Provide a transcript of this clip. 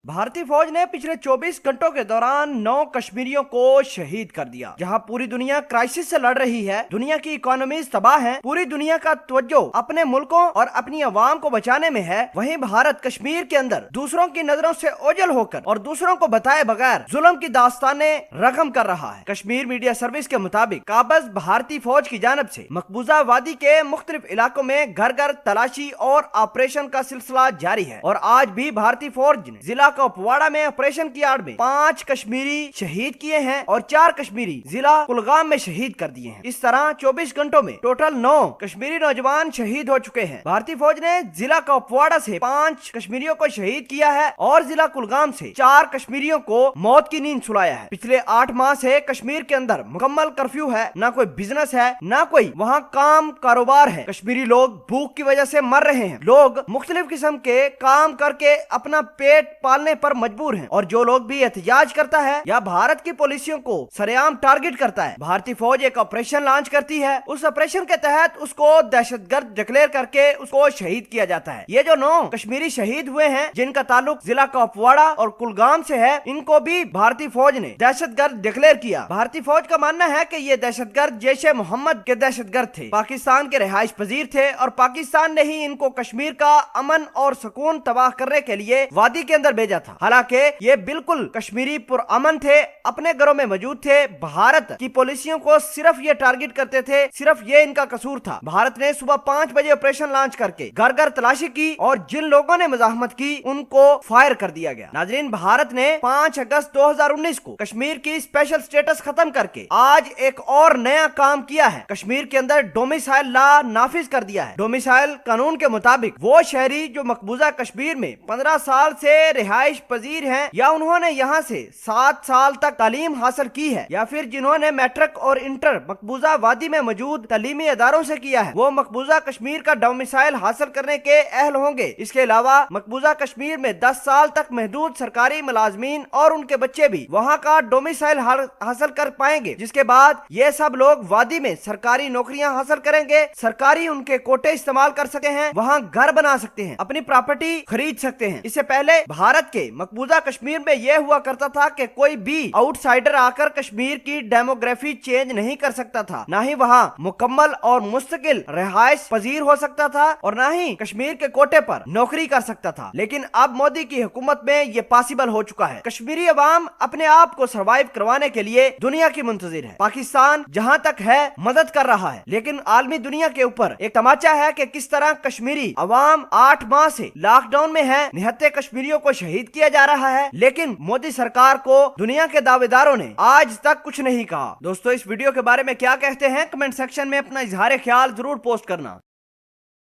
भारतीय फौज ने पिछले 24 घंटों के दौरान 9 कश्मीरियों को शहीद कर दिया। जहां पूरी दुनिया क्राइसिस से लड़ रही है, दुनिया की इकोनॉमी तबाह है, पूरी दुनिया का तवज्जो अपने मुल्कों और अपनी आवाम को बचाने में है, वहीं भारत कश्मीर के अंदर दूसरों की नजरों से ओझल होकर और दूसरों को बताए बगैर जुल्म की दास्तानें रकम कर रहा है। कश्मीर मीडिया सर्विस के मुताबिक काबज भारतीय फौज की जानब से मकबूजा वादी के मुख्तलिफ इलाकों में घर घर तलाशी और ऑपरेशन का सिलसिला जारी है और आज भी भारतीय फौज ने जिला कुपवाड़ा में ऑपरेशन की आड़ में 5 कश्मीरी शहीद किए हैं और 4 कश्मीरी जिला कुलगाम में शहीद कर दिए हैं। इस तरह 24 घंटों में टोटल 9 कश्मीरी नौजवान शहीद हो चुके हैं। भारतीय फौज ने जिला कुपवाड़ा से 5 कश्मीरियों को शहीद किया है और जिला कुलगाम से 4 कश्मीरियों को मौत की नींद सुलाया है। पिछले 8 माह से कश्मीर के अंदर मुकम्मल कर्फ्यू है, ना कोई बिजनेस है, ना कोई वहाँ काम कारोबार है। कश्मीरी लोग भूख की वजह से मर रहे हैं। लोग मुख्तलिफ किस्म के काम करके अपना पेट पालने पर मजबूर हैं और जो लोग भी एहतजाज करता है या भारत की पॉलिसियों को सरेआम टारगेट करता है, भारतीय फौज एक ऑपरेशन लॉन्च करती है। उस ऑपरेशन के तहत उसको दहशतगर्द डिक्लेयर करके उसको शहीद किया जाता है। ये जो 9 कश्मीरी शहीद हुए हैं जिनका ताल्लुक जिला कुपवाड़ा और कुलगाम से है, इनको भी भारतीय फौज ने दहशतगर्द डिक्लेयर किया। भारतीय फौज का मानना है कि ये दहशतगर्द जैशे मोहम्मद के दहशतगर्द थे, पाकिस्तान के रिहाइश पजीर थे और पाकिस्तान ने ही इनको कश्मीर का अमन और सुकून तबाह करने के लिए वादी के अंदर भेजा था। हालांकि ये बिल्कुल कश्मीरी पुरअमन थे, अपने घरों में मौजूद थे। भारत की पॉलिसियों को सिर्फ ये टारगेट करते थे, सिर्फ ये इनका कसूर था। भारत ने सुबह 5 बजे ऑपरेशन लॉन्च करके घर घर तलाशी की और जिन लोगों ने मुजाहमत की उनको फायर कर दिया गया। नाजरीन, भारत ने 5 अगस्त 2019 को कश्मीर की स्पेशल स्टेटस खत्म करके आज एक और नया काम किया है। कश्मीर के अंदर डोमिसाइल लॉ नाफिज कर दिया है। डोमिसाइल कानून के मुताबिक वो शहरी जो मकबूजा कश्मीर में 15 साल से रिहाइश पजीर हैं या उन्होंने यहाँ से 7 साल तक तालीम हासिल की है या फिर जिन्होंने मैट्रिक और इंटर मकबूजा वादी में मौजूद तालीमी इदारों से किया है, वो मकबूजा कश्मीर का डोमिसाइल हासिल करने के अहल होंगे। इसके अलावा मकबूजा कश्मीर में 10 साल तक महदूद सरकारी मुलाजमीन और उनके बच्चे भी वहाँ का डोमिसाइल हासिल कर पाएंगे, जिसके बाद ये सब लोग वादी में सरकारी नौकरियां हासिल करेंगे, सरकारी उनके कोटे इस्तेमाल कर सकते हैं, वहाँ घर बना सकते हैं, अपनी प्रॉपर्टी खरीद सकते हैं। इससे पहले भारत के मकबूजा कश्मीर में यह हुआ करता था कि कोई भी आउटसाइडर आकर कश्मीर की डेमोग्राफी चेंज नहीं कर सकता था, ना ही वहाँ मुकम्मल और मुस्तकिल रिहाइश पजीर हो सकता था और ना ही कश्मीर के कोटे पर नौकरी कर सकता था। लेकिन अब मोदी की हुकूमत में ये पॉसिबल हो चुका है। कश्मीरी अवाम अपने आप को सर्वाइव करवाने के लिए दुनिया की मुंतजिर है। पाकिस्तान जहाँ तक है मदद कर रहा है, लेकिन आलमी दुनिया के ऊपर एक तमाचा है कि किस तरह कश्मीरी अवाम 8 माह से लॉकडाउन में है, निहत्ते कश्मीरियों को शहीद किया जा रहा है, लेकिन मोदी सरकार को दुनिया के दावेदारों ने आज तक कुछ नहीं कहा। दोस्तों, इस वीडियो के बारे में क्या कहते हैं कमेंट सेक्शन में अपना इजहार ख्याल जरूर पोस्ट करना।